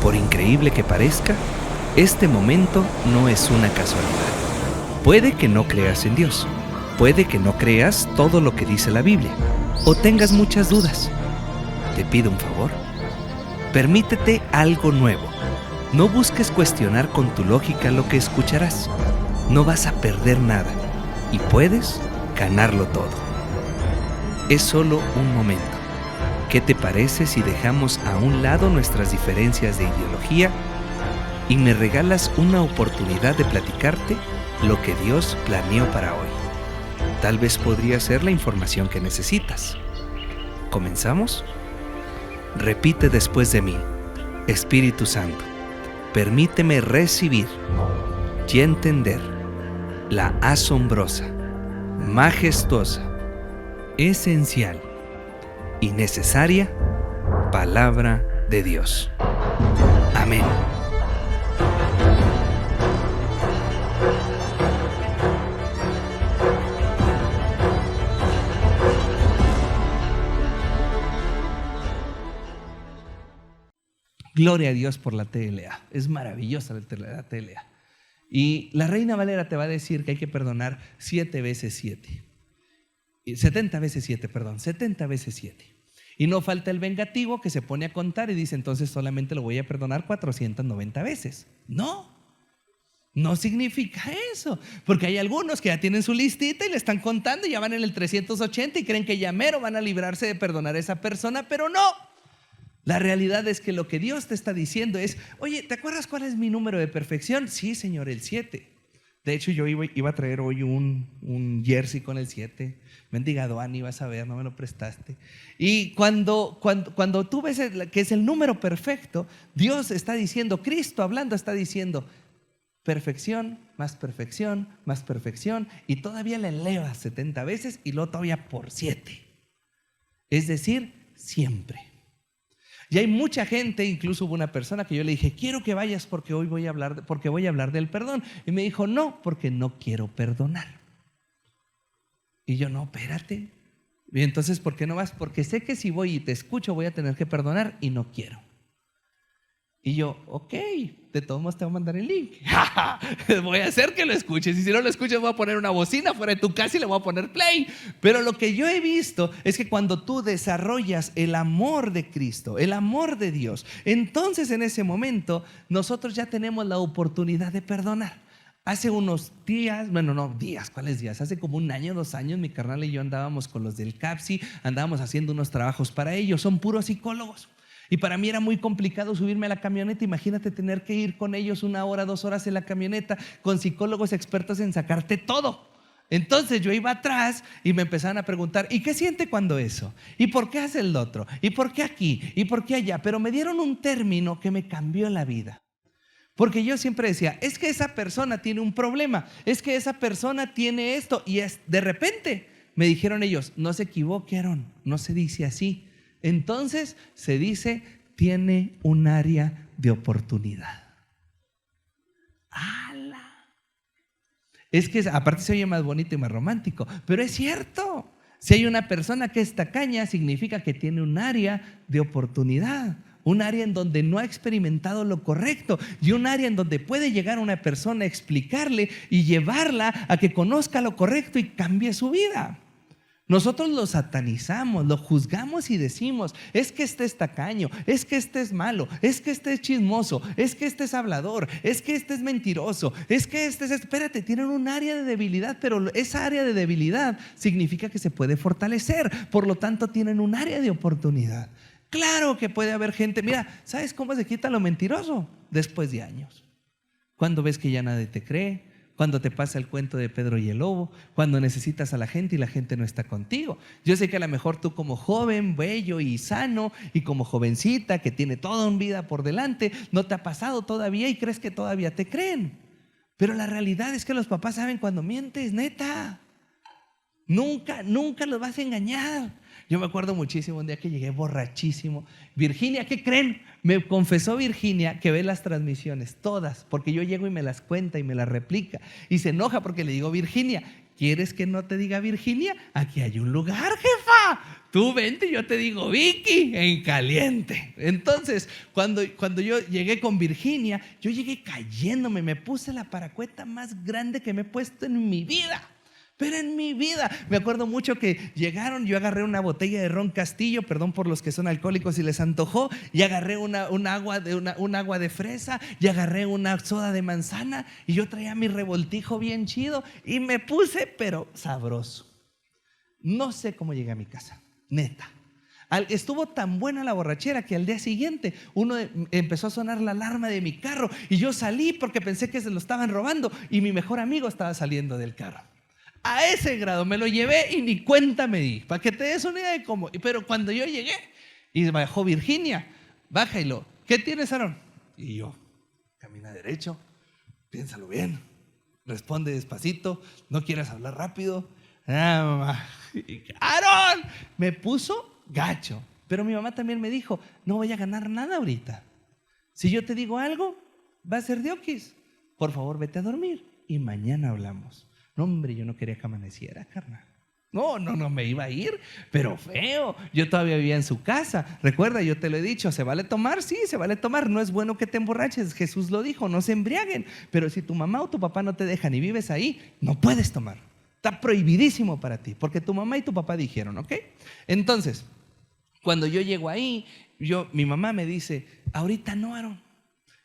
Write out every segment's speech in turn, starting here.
Por increíble que parezca, este momento no es una casualidad. Puede que no creas en Dios, puede que no creas todo lo que dice la Biblia, o tengas muchas dudas. Te pido un favor. Permítete algo nuevo. No busques cuestionar con tu lógica lo que escucharás. No vas a perder nada y puedes ganarlo todo. Es solo un momento. ¿Qué te parece si dejamos a un lado nuestras diferencias de ideología y me regalas una oportunidad de platicarte lo que Dios planeó para hoy? Tal vez podría ser la información que necesitas. ¿Comenzamos? Repite después de mí: Espíritu Santo, permíteme recibir y entender la asombrosa, majestuosa, esencial y necesaria palabra de Dios. Amén. Gloria a Dios por la TLA. Es maravillosa la TLA. Y la Reina Valera te va a decir que hay que perdonar 70 veces 7. Y no falta el vengativo que se pone a contar y dice, entonces solamente lo voy a perdonar 490 veces. No significa eso, porque hay algunos que ya tienen su listita y le están contando y ya van en el 380 y creen que ya mero van a librarse de perdonar a esa persona, pero no. La realidad es que lo que Dios te está diciendo es, oye, ¿te acuerdas cuál es mi número de perfección? Sí, Señor, el 7. De hecho, yo iba a traer hoy un jersey con el 7. Mendiga aduana, ibas a ver, no me lo prestaste. Y cuando tú ves que es el número perfecto, Dios está diciendo, Cristo hablando está diciendo, perfección, más perfección, más perfección, y todavía le elevas 70 veces y luego todavía por 7. Es decir, siempre. Y hay mucha gente, incluso hubo una persona que yo le dije, quiero que vayas porque hoy voy a hablar del perdón. Y me dijo, no, porque no quiero perdonar. Y yo, no, espérate. Y entonces, ¿por qué no vas? Porque sé que si voy y te escucho voy a tener que perdonar y no quiero. Y yo, ok, de todos modos te voy a mandar el link. Voy a hacer que lo escuches. Y si no lo escuchas, voy a poner una bocina fuera de tu casa y le voy a poner play. Pero lo que yo he visto es que cuando tú desarrollas el amor de Cristo, el amor de Dios, entonces en ese momento nosotros ya tenemos la oportunidad de perdonar. Hace unos días, ¿cuáles días? Hace como 1 año, 2 años, mi carnal y yo andábamos con los del CAPSI, andábamos haciendo unos trabajos para ellos. Son puros psicólogos. Y para mí era muy complicado subirme a la camioneta. Imagínate tener que ir con ellos 1 hora, 2 horas en la camioneta con psicólogos expertos en sacarte todo. Entonces yo iba atrás y me empezaban a preguntar, ¿y qué siente cuando eso? ¿Y por qué hace el otro? ¿Y por qué aquí? ¿Y por qué allá? Pero me dieron un término que me cambió la vida. Porque yo siempre decía, es que esa persona tiene un problema, es que esa persona tiene esto. Y de repente me dijeron ellos, no se equivocaron, no se dice así. Entonces se dice, tiene un área de oportunidad. ¡Hala! Es que aparte se oye más bonito y más romántico, pero es cierto. Si hay una persona que es tacaña, significa que tiene un área de oportunidad. Un área en donde no ha experimentado lo correcto y un área en donde puede llegar una persona a explicarle y llevarla a que conozca lo correcto y cambie su vida. Nosotros lo satanizamos, lo juzgamos y decimos, es que este es tacaño, es que este es malo, es que este es chismoso, es que este es hablador, es que este es mentiroso, es que este es... Espérate, tienen un área de debilidad, pero esa área de debilidad significa que se puede fortalecer, por lo tanto tienen un área de oportunidad. Claro que puede haber gente, mira, ¿sabes cómo se quita lo mentiroso? Después de años. Cuando ves que ya nadie te cree, cuando te pasa el cuento de Pedro y el lobo, cuando necesitas a la gente y la gente no está contigo. Yo sé que a lo mejor tú como joven, bello y sano, y como jovencita que tiene toda una vida por delante, no te ha pasado todavía y crees que todavía te creen. Pero la realidad es que los papás saben cuando mientes, neta. Nunca los vas a engañar. Yo me acuerdo muchísimo un día que llegué borrachísimo. Virginia, ¿qué creen? Me confesó Virginia que ve las transmisiones, todas, porque yo llego y me las cuenta y me las replica. Y se enoja porque le digo, Virginia, ¿Quieres que no te diga Virginia? Aquí hay un lugar, jefa. Tú vente y yo te digo Vicky en caliente. Entonces, cuando yo llegué con Virginia, yo llegué cayéndome. Me puse la paracueta más grande que me he puesto en mi vida. Pero en mi vida, me acuerdo mucho que llegaron, yo agarré una botella de ron Castillo, perdón por los que son alcohólicos si les antojó, y agarré un agua de fresa, y agarré una soda de manzana, y yo traía mi revoltijo bien chido, y me puse, pero sabroso. No sé cómo llegué a mi casa, neta. Estuvo tan buena la borrachera que al día siguiente empezó a sonar la alarma de mi carro, y yo salí porque pensé que se lo estaban robando, y mi mejor amigo estaba saliendo del carro. A ese grado me lo llevé y ni cuenta me di, para que te des una idea de cómo. Pero cuando yo llegué y bajó Virginia, bájalo, ¿qué tienes, Aarón? Y yo, camina derecho, piénsalo bien, responde despacito, no quieras hablar rápido. Aarón, me puso gacho, pero mi mamá también me dijo, no voy a ganar nada ahorita. Si yo te digo algo, va a ser de oquis. Por favor, vete a dormir y mañana hablamos. No, hombre, yo no quería que amaneciera, carnal. No, me iba a ir, pero feo. Yo todavía vivía en su casa. Recuerda, yo te lo he dicho, ¿se vale tomar? Sí, se vale tomar. No es bueno que te emborraches. Jesús lo dijo, no se embriaguen. Pero si tu mamá o tu papá no te dejan y vives ahí, no puedes tomar. Está prohibidísimo para ti, porque tu mamá y tu papá dijeron, ¿ok? Entonces, cuando yo llego ahí, mi mamá me dice, ahorita no, Aarón.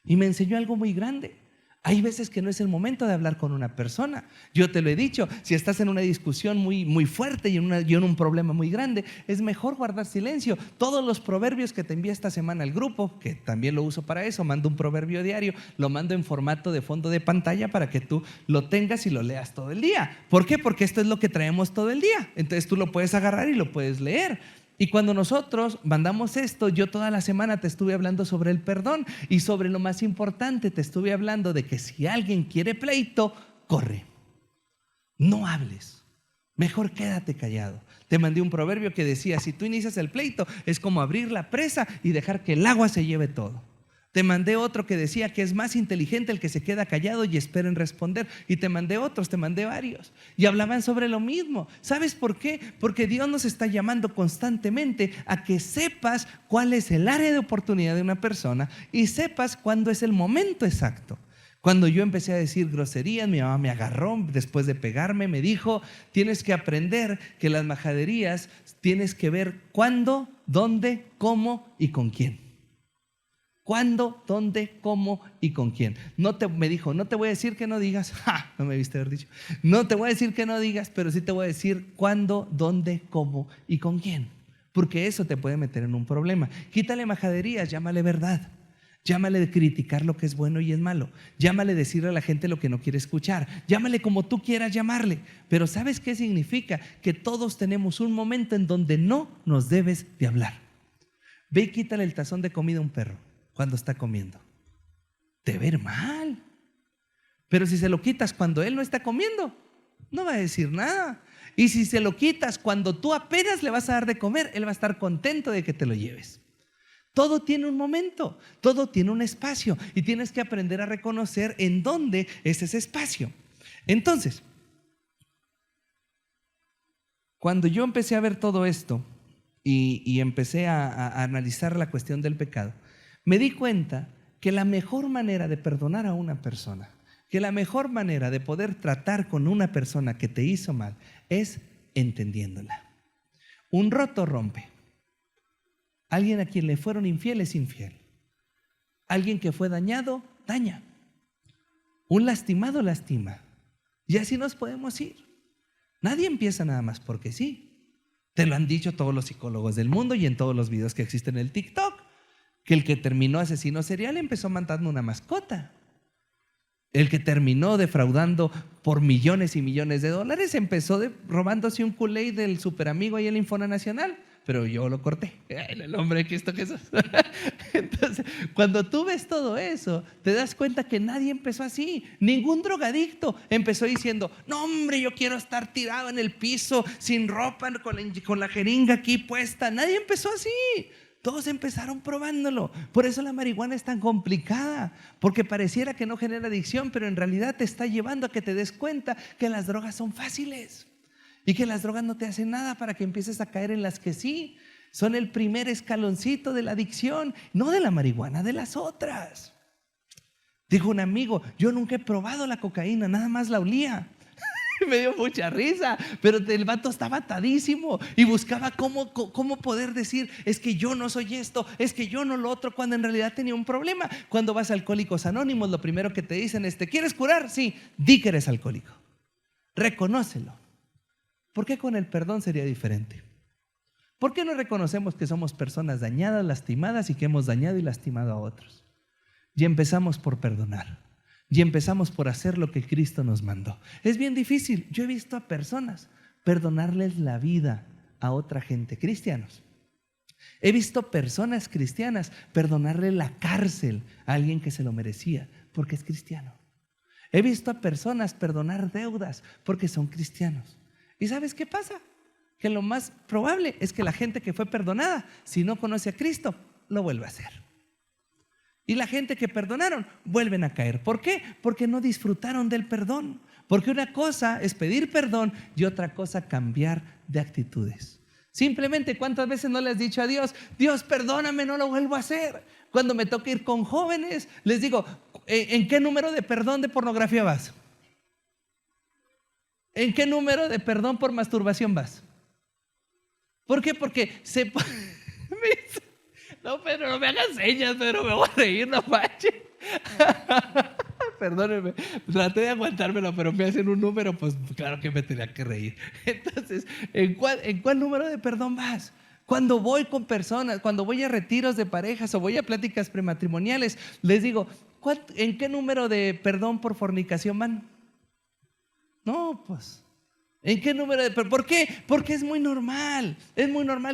Y me enseñó algo muy grande. Hay veces que no es el momento de hablar con una persona. Yo te lo he dicho, si estás en una discusión muy, muy fuerte y en un problema muy grande, es mejor guardar silencio. Todos los proverbios que te envía esta semana el grupo, que también lo uso para eso, mando un proverbio diario, lo mando en formato de fondo de pantalla para que tú lo tengas y lo leas todo el día. ¿Por qué? Porque esto es lo que traemos todo el día. Entonces tú lo puedes agarrar y lo puedes leer. Y cuando nosotros mandamos esto, yo toda la semana te estuve hablando sobre el perdón y sobre lo más importante, te estuve hablando de que si alguien quiere pleito, corre, no hables, mejor quédate callado. Te mandé un proverbio que decía, si tú inicias el pleito, es como abrir la presa y dejar que el agua se lleve todo. Te mandé otro que decía que es más inteligente el que se queda callado y espera en responder. Y te mandé otros, te mandé varios. Y hablaban sobre lo mismo. ¿Sabes por qué? Porque Dios nos está llamando constantemente a que sepas cuál es el área de oportunidad de una persona y sepas cuándo es el momento exacto. Cuando yo empecé a decir groserías, mi mamá me agarró después de pegarme, me dijo, tienes que aprender que las majaderías tienes que ver cuándo, dónde, cómo y con quién. ¿Cuándo, dónde, cómo y con quién? Me dijo, no te voy a decir que no digas, no me viste haber dicho, no te voy a decir que no digas, pero sí te voy a decir cuándo, dónde, cómo y con quién, porque eso te puede meter en un problema. Quítale majaderías, llámale verdad, llámale de criticar lo que es bueno y es malo, llámale decirle a la gente lo que no quiere escuchar, llámale como tú quieras llamarle, pero ¿sabes qué significa? Que todos tenemos un momento en donde no nos debes de hablar. Ve y quítale el tazón de comida a un perro cuando está comiendo, te ver mal. Pero si se lo quitas cuando él no está comiendo, no va a decir nada. Y si se lo quitas cuando tú apenas le vas a dar de comer, él va a estar contento de que te lo lleves. Todo tiene un momento, todo tiene un espacio y tienes que aprender a reconocer en dónde es ese espacio. Entonces, cuando yo empecé a ver todo esto y empecé a analizar la cuestión del pecado, me di cuenta que la mejor manera de perdonar a una persona, que la mejor manera de poder tratar con una persona que te hizo mal es entendiéndola. Un roto rompe. Alguien a quien le fueron infiel es infiel. Alguien que fue dañado, daña. Un lastimado lastima. Y así nos podemos ir. Nadie empieza nada más porque sí. Te lo han dicho todos los psicólogos del mundo y en todos los videos que existen en el TikTok. Que el que terminó asesino serial empezó matando una mascota. El que terminó defraudando por millones y millones de dólares empezó robándose un Kool-Aid del superamigo ahí en la Infona Nacional. Pero yo lo corté. El hombre que esto que sos. Entonces, cuando tú ves todo eso, te das cuenta que nadie empezó así. Ningún drogadicto empezó diciendo, no hombre, yo quiero estar tirado en el piso, sin ropa, con la jeringa aquí puesta. Nadie empezó así. Todos empezaron probándolo. Por eso la marihuana es tan complicada, porque pareciera que no genera adicción, pero en realidad te está llevando a que te des cuenta que las drogas son fáciles y que las drogas no te hacen nada para que empieces a caer en las que sí. Son el primer escaloncito de la adicción, no de la marihuana, de las otras. Dijo un amigo: yo nunca he probado la cocaína, nada más la olía. Me dio mucha risa, pero el vato estaba atadísimo y buscaba cómo poder decir: es que yo no soy esto, es que yo no lo otro, cuando en realidad tenía un problema. Cuando vas a Alcohólicos Anónimos, lo primero que te dicen es: ¿te quieres curar? Sí, di que eres alcohólico, reconócelo. ¿Por qué con el perdón sería diferente? ¿Por qué no reconocemos que somos personas dañadas, lastimadas y que hemos dañado y lastimado a otros? Y empezamos por perdonar. Y empezamos por hacer lo que Cristo nos mandó. Es bien difícil. Yo he visto a personas perdonarles la vida a otra gente, cristianos. He visto personas cristianas perdonarle la cárcel a alguien que se lo merecía porque es cristiano. He visto a personas perdonar deudas porque son cristianos. ¿Y sabes qué pasa? Que lo más probable es que la gente que fue perdonada, si no conoce a Cristo, lo vuelve a hacer. Y la gente que perdonaron vuelven a caer. ¿Por qué? Porque no disfrutaron del perdón. Porque una cosa es pedir perdón y otra cosa cambiar de actitudes. Simplemente, ¿cuántas veces no le has dicho a Dios: Dios, perdóname, no lo vuelvo a hacer? Cuando me toca ir con jóvenes, les digo: ¿en qué número de perdón de pornografía vas? ¿En qué número de perdón por masturbación vas? ¿Por qué? Porque no, Pedro, no me hagas señas, Pedro, me voy a reír, no manches. Perdónenme, traté de aguantármelo, pero me hacen un número, pues claro que me tenía que reír. Entonces, ¿en cuál número de perdón vas? Cuando voy con personas, cuando voy a retiros de parejas o voy a pláticas prematrimoniales, les digo: ¿en qué número de perdón por fornicación van? No, pues, ¿en qué número de perdón? ¿Por qué? Porque es muy normal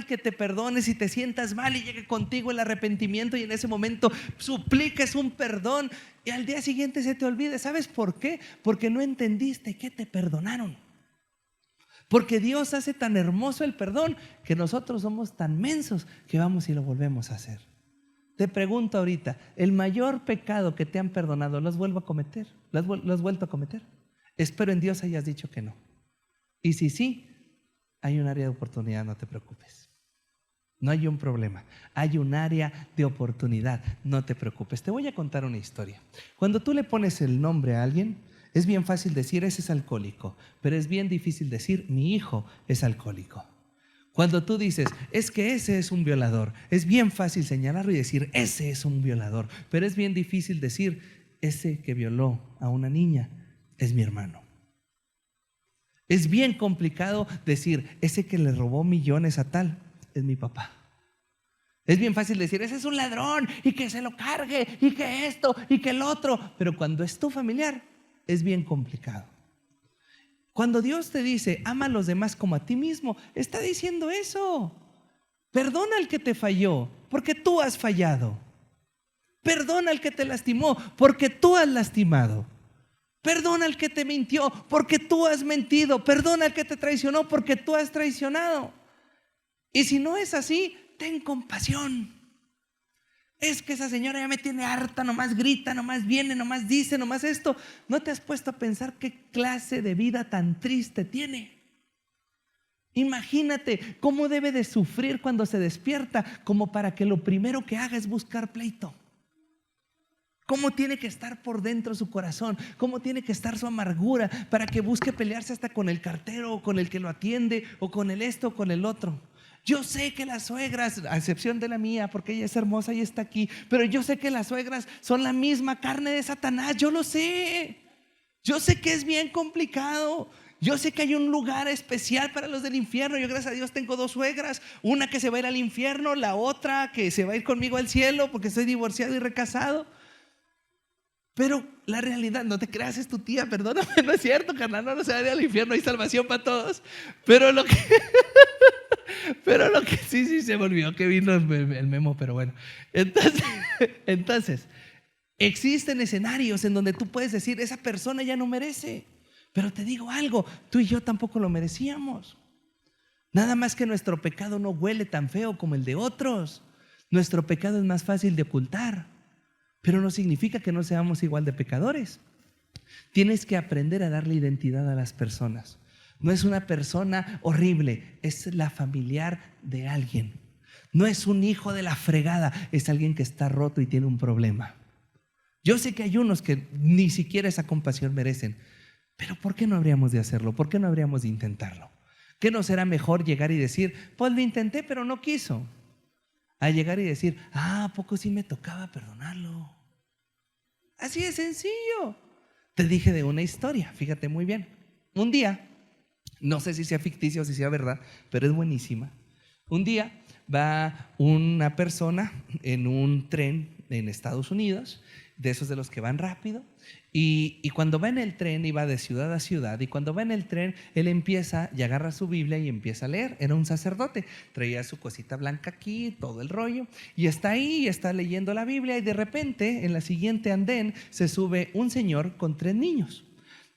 que te perdones y te sientas mal y llegue contigo el arrepentimiento y en ese momento supliques un perdón y al día siguiente se te olvide. ¿Sabes por qué? Porque no entendiste que te perdonaron. Porque Dios hace tan hermoso el perdón que nosotros somos tan mensos que vamos y lo volvemos a hacer. Te pregunto ahorita: ¿el mayor pecado que te han perdonado lo has vuelto a cometer? ¿Lo has vuelto a cometer? Espero en Dios hayas dicho que no. Y si sí, hay un área de oportunidad, no te preocupes. No hay un problema, hay un área de oportunidad, no te preocupes. Te voy a contar una historia. Cuando tú le pones el nombre a alguien, es bien fácil decir: ese es alcohólico, pero es bien difícil decir: mi hijo es alcohólico. Cuando tú dices: es que ese es un violador, es bien fácil señalarlo y decir: ese es un violador, pero es bien difícil decir: ese que violó a una niña es mi hermano. Es bien complicado decir: ese que le robó millones a tal es mi papá. Es bien fácil decir: ese es un ladrón y que se lo cargue y que esto y que el otro. Pero cuando es tu familiar, es bien complicado. Cuando Dios te dice: ama a los demás como a ti mismo, está diciendo eso. Perdona al que te falló, porque tú has fallado. Perdona al que te lastimó, porque tú has lastimado. Perdona al que te mintió, porque tú has mentido. Perdona al que te traicionó, porque tú has traicionado. Y si no es así, ten compasión. Es que esa señora ya me tiene harta, nomás grita, nomás viene, nomás dice, nomás esto. ¿No te has puesto a pensar qué clase de vida tan triste tiene? Imagínate cómo debe de sufrir cuando se despierta, como para que lo primero que haga es buscar pleito. Cómo tiene que estar por dentro su corazón, cómo tiene que estar su amargura para que busque pelearse hasta con el cartero o con el que lo atiende o con el esto o con el otro. Yo sé que las suegras, a excepción de la mía, porque ella es hermosa y está aquí, pero yo sé que las suegras son la misma carne de Satanás. Yo lo sé. Yo sé que es bien complicado. Yo sé que hay un lugar especial para los del infierno. Yo, gracias a Dios, tengo 2 suegras. Una que se va a ir al infierno, la otra que se va a ir conmigo al cielo porque estoy divorciado y recasado. Pero la realidad, no te creas, es tu tía, perdóname, no es cierto, carnal, no se va a ir al infierno, hay salvación para todos. Pero lo que sí se me olvidó que vino el memo, pero bueno. Entonces, existen escenarios en donde tú puedes decir: esa persona ya no merece. Pero te digo algo, tú y yo tampoco lo merecíamos. Nada más que nuestro pecado no huele tan feo como el de otros. Nuestro pecado es más fácil de ocultar, pero no significa que no seamos igual de pecadores. Tienes que aprender a darle identidad a las personas. No es una persona horrible, es la familiar de alguien. No es un hijo de la fregada, es alguien que está roto y tiene un problema. Yo sé que hay unos que ni siquiera esa compasión merecen, pero ¿por qué no habríamos de hacerlo? ¿Por qué no habríamos de intentarlo? ¿Qué no será mejor llegar y decir, pues lo intenté pero no quiso? A llegar y decir, ¿a poco sí me tocaba perdonarlo? Así de sencillo. Te dije de una historia, fíjate muy bien. Un día, no sé si sea ficticio o si sea verdad, pero es buenísima. Un día va una persona en un tren en Estados Unidos, de esos de los que van rápido, y cuando va en el tren iba de ciudad a ciudad, y cuando va en el tren él empieza y agarra su Biblia y empieza a leer. Era un sacerdote, traía su cosita blanca aquí, todo el rollo, y está ahí y está leyendo la Biblia, y de repente en la siguiente andén se sube un señor con 3 niños.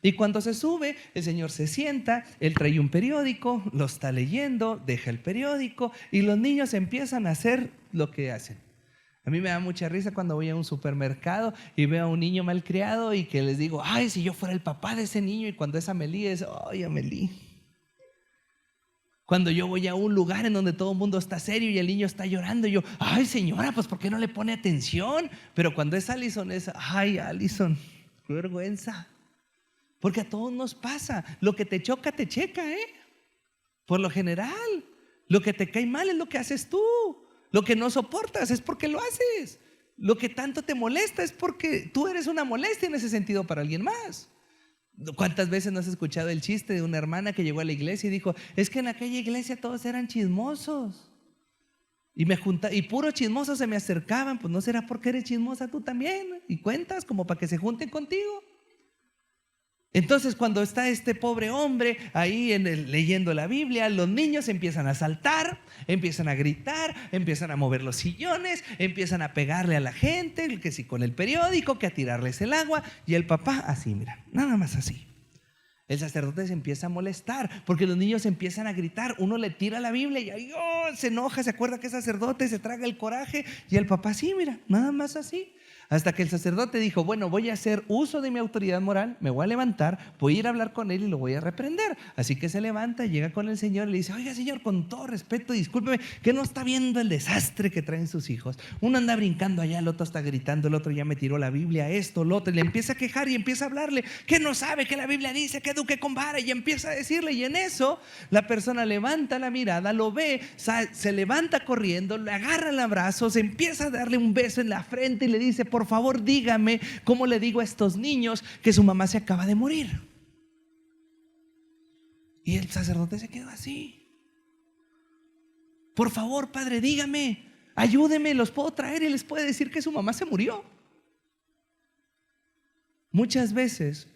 Y cuando se sube, el señor se sienta, él trae un periódico, lo está leyendo, deja el periódico y los niños empiezan a hacer lo que hacen. A mí me da mucha risa cuando voy a un supermercado y veo a un niño malcriado y que les digo, ay, si yo fuera el papá de ese niño, y cuando es Amelie es, ay, Amelie. Cuando yo voy a un lugar en donde todo el mundo está serio y el niño está llorando, yo, ay, señora, pues ¿por qué no le pone atención? Pero cuando es Allison es, ay, Allison, qué vergüenza. Porque a todos nos pasa, lo que te choca te checa, por lo general, lo que te cae mal es lo que haces tú. Lo que no soportas es porque lo haces. Lo que tanto te molesta es porque tú eres una molestia en ese sentido para alguien más. ¿Cuántas veces no has escuchado el chiste de una hermana que llegó a la iglesia y dijo, es que en aquella iglesia todos eran chismosos? Y puros chismosos se me acercaban. Pues no será porque eres chismosa tú también y cuentas como para que se junten contigo. Entonces cuando está este pobre hombre ahí leyendo la Biblia, los niños empiezan a saltar, empiezan a gritar, empiezan a mover los sillones, empiezan a pegarle a la gente, que si con el periódico, que a tirarles el agua, y el papá así, mira, nada más así. El sacerdote se empieza a molestar porque los niños empiezan a gritar, uno le tira la Biblia y ahí, se enoja, se acuerda que es sacerdote, se traga el coraje, y el papá así, mira, nada más así. Hasta que el sacerdote dijo, bueno, voy a hacer uso de mi autoridad moral, me voy a levantar, voy a ir a hablar con él y lo voy a reprender. Así que se levanta, llega con el Señor y le dice, oiga, Señor, con todo respeto, discúlpeme, que no está viendo el desastre que traen sus hijos. Uno anda brincando allá, el otro está gritando, el otro ya me tiró la Biblia, esto, lo otro, y le empieza a quejar y empieza a hablarle, que no sabe que la Biblia dice que eduque con vara, y empieza a decirle, y en eso la persona levanta la mirada, lo ve, se levanta corriendo, le agarra el abrazo, se empieza a darle un beso en la frente y le dice, por favor, dígame cómo le digo a estos niños que su mamá se acaba de morir. Y el sacerdote se quedó así. Por favor, padre, dígame, ayúdeme, los puedo traer y les puede decir que su mamá se murió. Muchas veces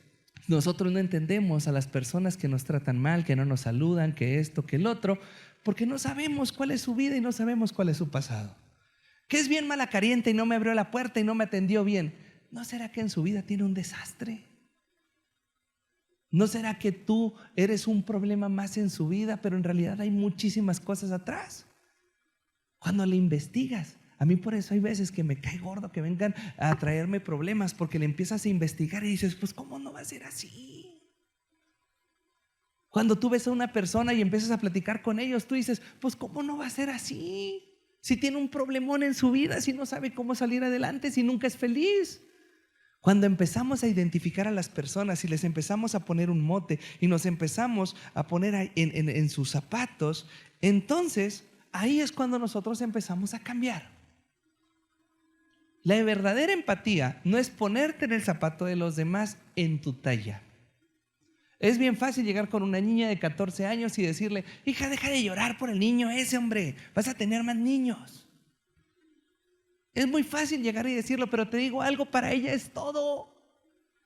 nosotros no entendemos a las personas que nos tratan mal, que no nos saludan, que esto, que el otro, porque no sabemos cuál es su vida y no sabemos cuál es su pasado. Que es bien malacariente y no me abrió la puerta y no me atendió bien. ¿No será que en su vida tiene un desastre? ¿No será que tú eres un problema más en su vida, pero en realidad hay muchísimas cosas atrás? Cuando le investigas, a mí por eso hay veces que me cae gordo que vengan a traerme problemas, porque le empiezas a investigar y dices, pues ¿cómo no va a ser así? Cuando tú ves a una persona y empiezas a platicar con ellos, tú dices, pues ¿cómo no va a ser así? Si tiene un problemón en su vida, si no sabe cómo salir adelante, si nunca es feliz. Cuando empezamos a identificar a las personas y les empezamos a poner un mote y nos empezamos a poner en sus zapatos, entonces ahí es cuando nosotros empezamos a cambiar. La verdadera empatía no es ponerte en el zapato de los demás en tu talla. Es bien fácil llegar con una niña de 14 años y decirle, hija, deja de llorar por el niño ese, hombre, vas a tener más niños. Es muy fácil llegar y decirlo, pero te digo algo, para ella es todo.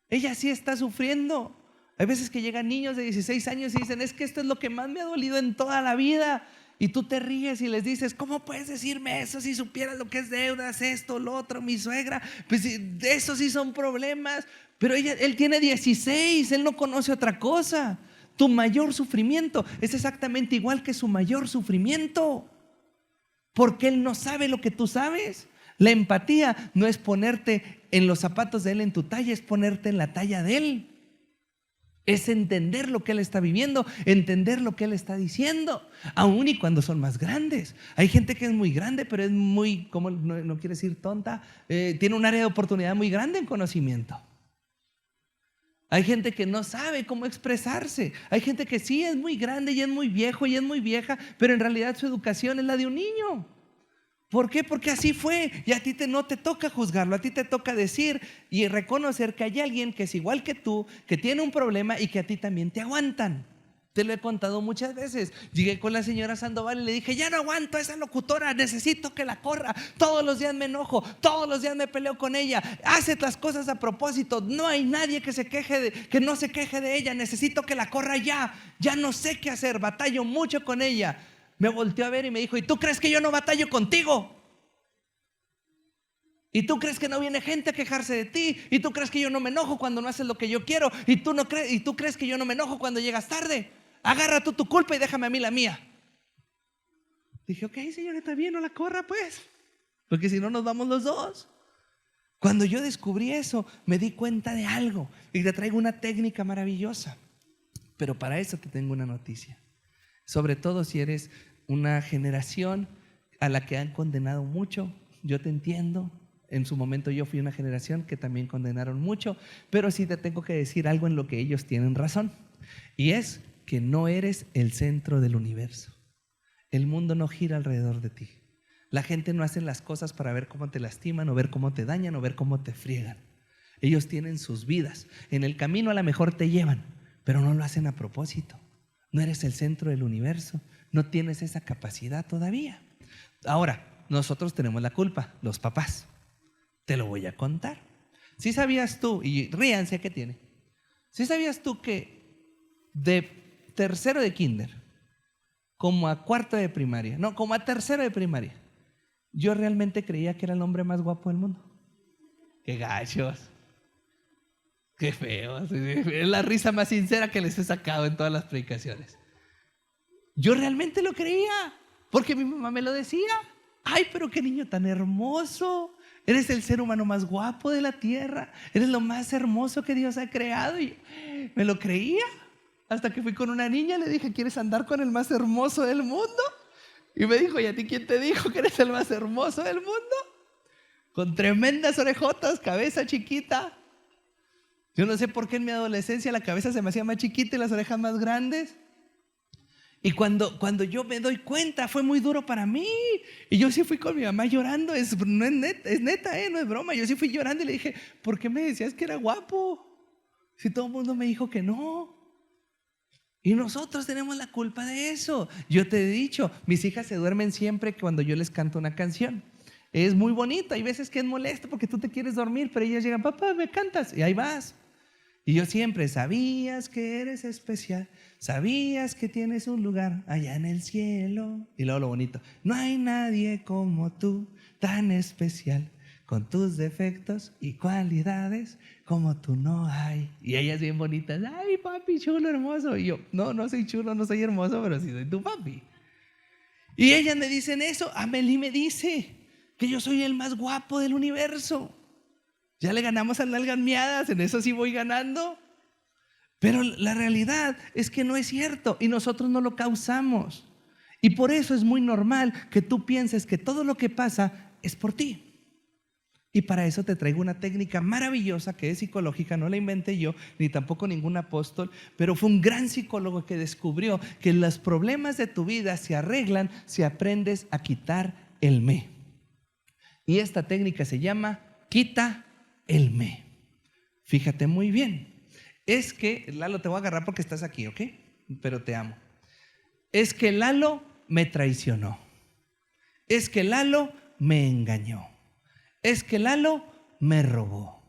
Ella sí está sufriendo. Hay veces que llegan niños de 16 años y dicen, es que esto es lo que más me ha dolido en toda la vida. Y tú te ríes y les dices, ¿cómo puedes decirme eso si supieras lo que es deudas, esto, lo otro, mi suegra? Pues de eso sí son problemas. Pero él tiene 16, él no conoce otra cosa. Tu mayor sufrimiento es exactamente igual que su mayor sufrimiento. porque Él no sabe lo que tú sabes. La empatía no es ponerte en los zapatos de Él en tu talla, es ponerte en la talla de Él. Es entender lo que Él está viviendo, entender lo que Él está diciendo, aun y cuando son más grandes. Hay gente que es muy grande, pero es muy, ¿cómo no quiere decir tonta? Tiene un área de oportunidad muy grande en conocimiento. Hay gente que no sabe cómo expresarse. Hay gente que sí es muy grande y es muy viejo y es muy vieja, pero en realidad su educación es la de un niño. ¿Por qué? Porque así fue y a ti no te toca juzgarlo, a ti te toca decir y reconocer que hay alguien que es igual que tú, que tiene un problema y que a ti también te aguantan. Te lo he contado muchas veces. Llegué con la señora Sandoval y le dije: ya no aguanto a esa locutora, necesito que la corra. Todos los días me enojo, todos los días me peleo con ella. Hace las cosas a propósito. No hay nadie que que no se queje de ella. Necesito que la corra ya. Ya no sé qué hacer, batallo mucho con ella. Me volteó a ver y me dijo: ¿y tú crees que yo no batallo contigo? ¿Y tú crees que no viene gente a quejarse de ti? ¿Y tú crees que yo no me enojo cuando no haces lo que yo quiero? ¿Y tú crees que yo no me enojo cuando llegas tarde? Agarra tú tu culpa y déjame a mí la mía. Dije: ok, señora, está bien, no la corra pues, porque si no nos vamos los dos. Cuando yo descubrí eso, me di cuenta de algo y te traigo una técnica maravillosa. Pero para eso te tengo una noticia. Sobre todo si eres una generación a la que han condenado mucho. Yo te entiendo. En su momento yo fui una generación que también condenaron mucho, pero sí te tengo que decir algo en lo que ellos tienen razón, y es que no eres el centro del universo. El mundo no gira alrededor de ti. La gente no hace las cosas para ver cómo te lastiman o ver cómo te dañan o ver cómo te friegan. Ellos tienen sus vidas. En el camino a lo mejor te llevan, pero no lo hacen a propósito. No eres el centro del universo. No tienes esa capacidad todavía. Ahora, nosotros tenemos la culpa, los papás. Te lo voy a contar. ¿Sí sabías tú, y ríanse que tiene, sí sabías tú que de tercero de kinder como a cuarto de primaria, no, como a tercero de primaria, yo realmente creía que era el hombre más guapo del mundo? ¡Qué gachos! ¡Qué feos! Es la risa más sincera que les he sacado en todas las predicaciones. Yo realmente lo creía, porque mi mamá me lo decía. ¡Ay, pero qué niño tan hermoso! Eres el ser humano más guapo de la tierra. Eres lo más hermoso que Dios ha creado. Y me lo creía. Hasta que fui con una niña, le dije: ¿quieres andar con el más hermoso del mundo? Y me dijo: ¿y a ti quién te dijo que eres el más hermoso del mundo? Con tremendas orejotas, cabeza chiquita. Yo no sé por qué en mi adolescencia la cabeza se me hacía más chiquita y las orejas más grandes. Y cuando yo me doy cuenta, fue muy duro para mí. Y yo sí fui con mi mamá llorando. No es neta, no es broma. Yo sí fui llorando y le dije: ¿por qué me decías que era guapo? Si todo el mundo me dijo que no. Y nosotros tenemos la culpa de eso. Yo te he dicho, mis hijas se duermen siempre cuando yo les canto una canción. Es muy bonito. Hay veces que es molesto porque tú te quieres dormir, pero ellas llegan: papá, ¿me cantas? Y ahí vas. Y yo siempre: sabías que eres especial, sabías que tienes un lugar allá en el cielo. Y luego lo bonito: no hay nadie como tú, tan especial, con tus defectos y cualidades, como tú no hay. Y ellas bien bonitas: ay, papi, chulo, hermoso. Y yo: no soy chulo, no soy hermoso, pero sí soy tu papi. Y ellas me dicen eso. Amelie me dice que yo soy el más guapo del universo. Ya le ganamos a nalgas miadas, en eso sí voy ganando. Pero la realidad es que no es cierto y nosotros no lo causamos. Y por eso es muy normal que tú pienses que todo lo que pasa es por ti. Y para eso te traigo una técnica maravillosa que es psicológica. No la inventé yo, ni tampoco ningún apóstol, pero fue un gran psicólogo que descubrió que los problemas de tu vida se arreglan si aprendes a quitar el me. Y esta técnica se llama quita el me. Fíjate muy bien. Es que, Lalo, te voy a agarrar porque estás aquí, ¿ok? Pero te amo. Es que Lalo me traicionó. Es que Lalo me engañó. Es que Lalo me robó.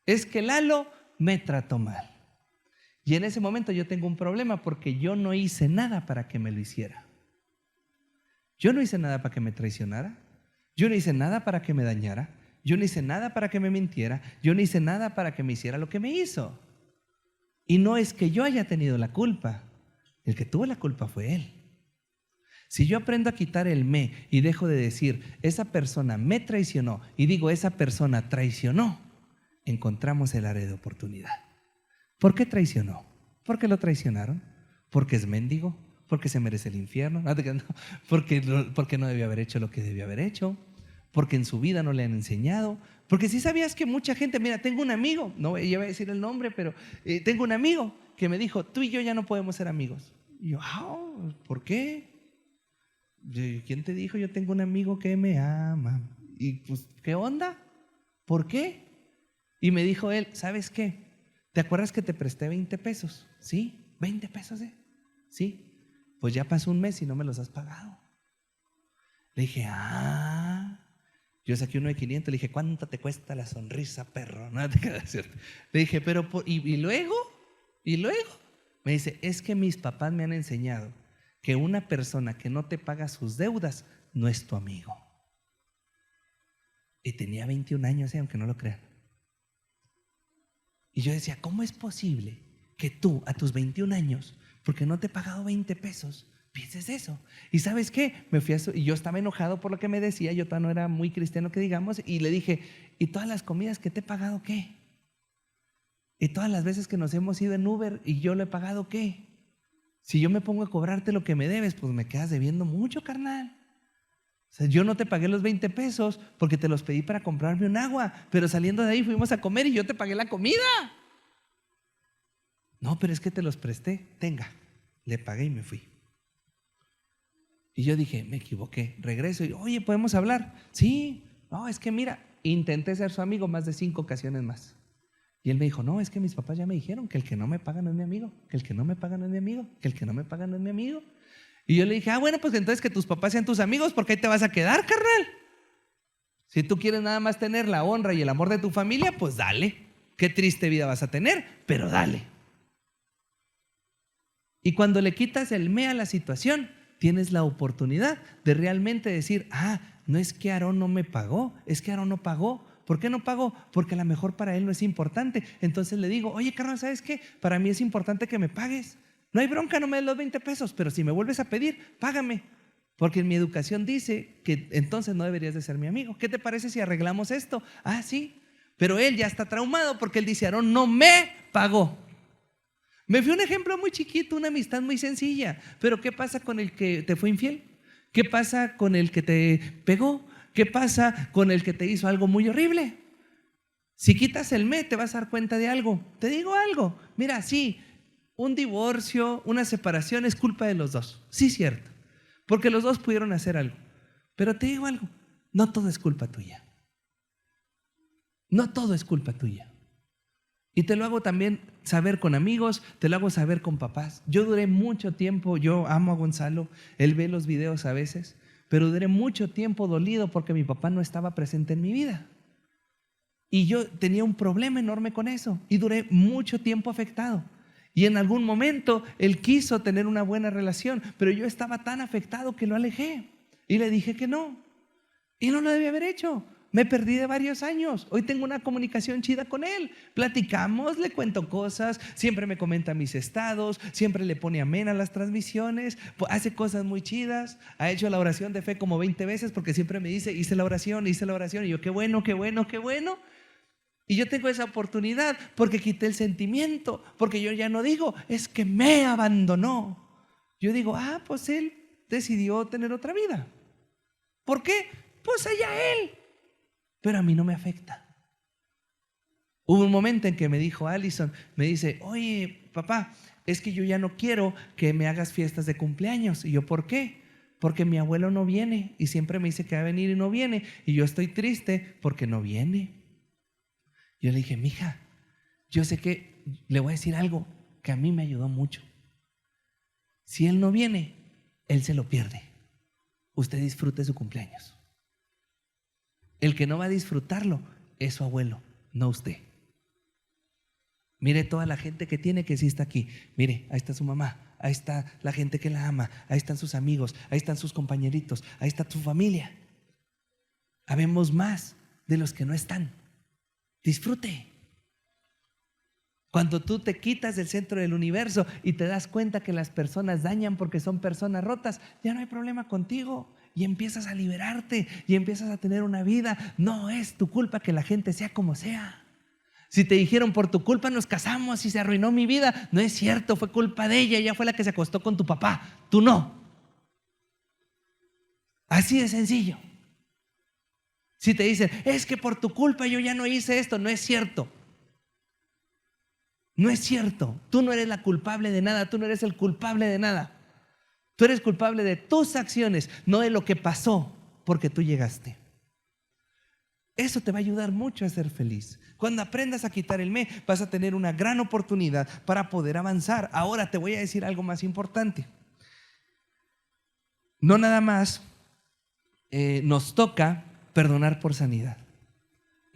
Es que Lalo me trató mal. Y en ese momento yo tengo un problema porque yo no hice nada para que me lo hiciera. Yo no hice nada para que me traicionara. Yo no hice nada para que me dañara. Yo no hice nada para que me mintiera. Yo no hice nada para que me hiciera lo que me hizo. Y no es que yo haya tenido la culpa. El que tuvo la culpa fue él. Si yo aprendo a quitar el me y dejo de decir, esa persona me traicionó, y digo, esa persona traicionó, encontramos el área de oportunidad. ¿Por qué traicionó? ¿Por qué lo traicionaron? ¿Porque es mendigo? ¿Porque se merece el infierno? No, porque no debió haber hecho lo que debió haber hecho, porque en su vida no le han enseñado. Porque si sabías que mucha gente, mira, tengo un amigo, no yo voy a decir el nombre, pero tengo un amigo que me dijo, tú y yo ya no podemos ser amigos. Y yo, ¿por qué? ¿Quién te dijo? Yo tengo un amigo que me ama. Y pues, ¿qué onda? ¿Por qué? Y me dijo él, ¿sabes qué? ¿Te acuerdas que te presté 20 pesos? Sí, 20 pesos, sí. Pues ya pasó un mes y no me los has pagado. Le dije, yo saqué uno de 500, le dije, ¿cuánto te cuesta la sonrisa, perro? No te queda cierto. Le dije, pero, ¿y luego? ¿Y luego? Me dice, es que mis papás me han enseñado que una persona que no te paga sus deudas no es tu amigo. Y tenía 21 años, aunque no lo crean. Y yo decía, ¿cómo es posible que tú a tus 21 años, porque no te he pagado 20 pesos, pienses eso? ¿Y sabes qué? Me fui y yo estaba enojado por lo que me decía, yo todavía no era muy cristiano que digamos, y le dije, ¿y todas las comidas que te he pagado qué? ¿Y todas las veces que nos hemos ido en Uber y yo lo he pagado qué? Si yo me pongo a cobrarte lo que me debes, pues me quedas debiendo mucho, carnal. O sea, yo no te pagué los 20 pesos porque te los pedí para comprarme un agua, pero saliendo de ahí fuimos a comer y yo te pagué la comida. No, pero es que te los presté. Tenga, le pagué y me fui. Y yo dije, me equivoqué. Regreso y, oye, ¿podemos hablar? Sí. No, es que mira, intenté ser su amigo más de 5 ocasiones más. Y él me dijo, no, es que mis papás ya me dijeron que el que no me paga no es mi amigo, que el que no me paga no es mi amigo, que el que no me paga no es mi amigo. Y yo le dije, bueno, pues entonces que tus papás sean tus amigos, porque ahí te vas a quedar, carnal. Si tú quieres nada más tener la honra y el amor de tu familia, pues dale. Qué triste vida vas a tener, pero dale. Y cuando le quitas el me a la situación, tienes la oportunidad de realmente decir, no es que Aarón no me pagó, es que Aarón no pagó. ¿Por qué no pagó? Porque a lo mejor para él no es importante. Entonces le digo, oye, carnal, ¿sabes qué? Para mí es importante que me pagues. No hay bronca, no me des los 20 pesos, pero si me vuelves a pedir, págame. Porque en mi educación dice que entonces no deberías de ser mi amigo. ¿Qué te parece si arreglamos esto? Sí. Pero él ya está traumado porque él dice, Aarón no me pagó. Me fui un ejemplo muy chiquito, una amistad muy sencilla. Pero ¿qué pasa con el que te fue infiel? ¿Qué pasa con el que te pegó? ¿Qué pasa con el que te hizo algo muy horrible? Si quitas el me, te vas a dar cuenta de algo. Te digo algo. Mira, sí, un divorcio, una separación es culpa de los dos. Sí, cierto. Porque los dos pudieron hacer algo. Pero te digo algo, no todo es culpa tuya. No todo es culpa tuya. Y te lo hago también saber con amigos, te lo hago saber con papás. Yo duré mucho tiempo, yo amo a Gonzalo, él ve los videos a veces, pero duré mucho tiempo dolido porque mi papá no estaba presente en mi vida. Y yo tenía un problema enorme con eso y duré mucho tiempo afectado. Y en algún momento él quiso tener una buena relación, pero yo estaba tan afectado que lo alejé y le dije que no. Y no lo debía haber hecho. Me perdí de varios años. Hoy tengo una comunicación chida con él. Platicamos, le cuento cosas, siempre me comenta mis estados, siempre le pone amén a las transmisiones, hace cosas muy chidas. Ha hecho la oración de fe como 20 veces porque siempre me dice, hice la oración. Y yo, qué bueno, qué bueno, qué bueno. Y yo tengo esa oportunidad porque quité el sentimiento, porque yo ya no digo, es que me abandonó. Yo digo, pues él decidió tener otra vida. ¿Por qué? Pues allá él. Pero a mí no me afecta. Hubo un momento en que me dijo Allison, me dice, oye, papá, es que yo ya no quiero que me hagas fiestas de cumpleaños. Y yo, ¿por qué? Porque mi abuelo no viene y siempre me dice que va a venir y no viene. Y yo estoy triste porque no viene. Yo le dije, mija, yo sé que le voy a decir algo que a mí me ayudó mucho. Si él no viene, él se lo pierde. Usted disfrute su cumpleaños. El que no va a disfrutarlo es su abuelo, no usted. Mire toda la gente que tiene que sí está aquí. Mire, ahí está su mamá, ahí está la gente que la ama, ahí están sus amigos, ahí están sus compañeritos, ahí está su familia. Habemos más de los que no están. Disfrute. Cuando tú te quitas del centro del universo y te das cuenta que las personas dañan porque son personas rotas, ya no hay problema contigo y empiezas a liberarte y empiezas a tener una vida. No es tu culpa que la gente sea como sea. Si te dijeron por tu culpa nos casamos y se arruinó mi vida, no es cierto, fue culpa de ella fue la que se acostó con tu papá, tú no. Así de sencillo. Si te dicen, es que por tu culpa yo ya no hice esto, no es cierto. No es cierto, tú no eres la culpable de nada, tú no eres el culpable de nada. Tú eres culpable de tus acciones, no de lo que pasó porque tú llegaste. Eso te va a ayudar mucho a ser feliz. Cuando aprendas a quitar el me, vas a tener una gran oportunidad para poder avanzar. Ahora te voy a decir algo más importante. No nada más nos toca perdonar por sanidad.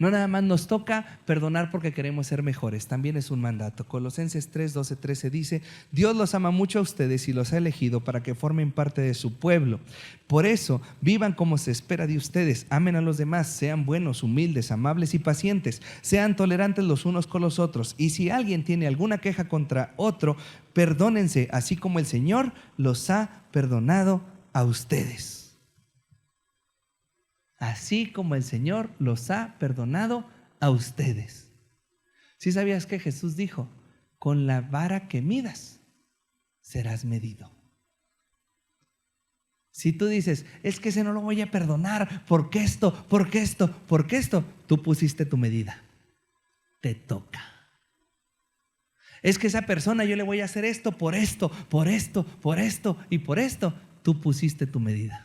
No nada más nos toca perdonar porque queremos ser mejores, también es un mandato. Colosenses 3, 12, 13 dice: Dios los ama mucho a ustedes y los ha elegido para que formen parte de su pueblo. Por eso, vivan como se espera de ustedes, amen a los demás, sean buenos, humildes, amables y pacientes, sean tolerantes los unos con los otros. Y si alguien tiene alguna queja contra otro, perdónense, así como el Señor los ha perdonado a ustedes. Así como el Señor los ha perdonado a ustedes. ¿Sí sabías que Jesús dijo: con la vara que midas, serás medido? Si tú dices, es que ese no lo voy a perdonar, porque esto, tú pusiste tu medida. Te toca. Es que esa persona yo le voy a hacer esto, por esto y por esto. Tú pusiste tu medida.